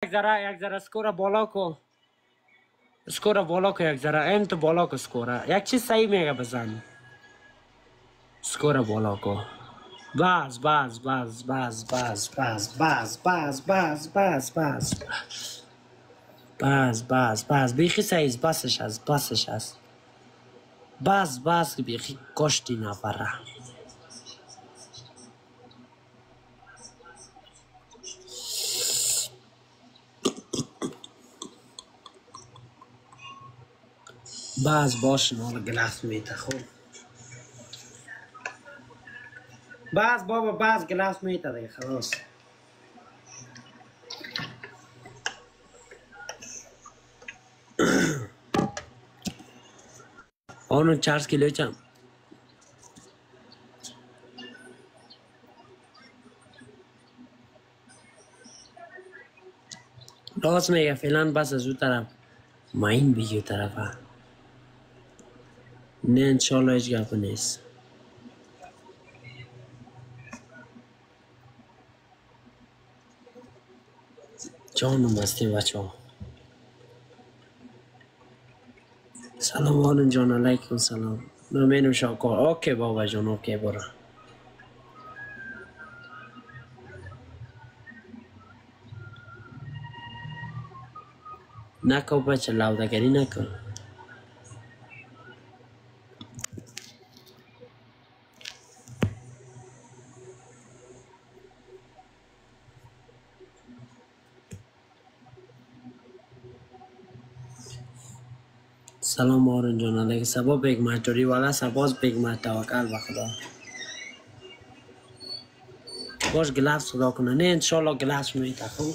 یک ذره اسکور بالا کو. اسکور بالا کو یک ذره. ام تو بالا کو اسکور. یک چیز صحیح میگه بزن. اسکور بالا کو. باز بیخی سایز بسش هست باز بیخی کشتی نفره باز باش نال گلاس میته خوب باز بابا باز گلاس میته دیگه خلاص اونو 4 کیلو چم راست میگه فعلا بس از اون طرف ما این بیگه طرفه نه انشالله هیچ گپ نیست جانم هستی بچه ها سلام آنون جان علیکم سلام نمینم شاکر اوکی بابا جان اوکی برو نکو بچه لودگری نکن سلام آرون جان علیکم سبا بیگ ماتوری والا سباز بیگ مات توکل بخدا باش گلاس خدا کنه نه انشالله گلاس میته خوب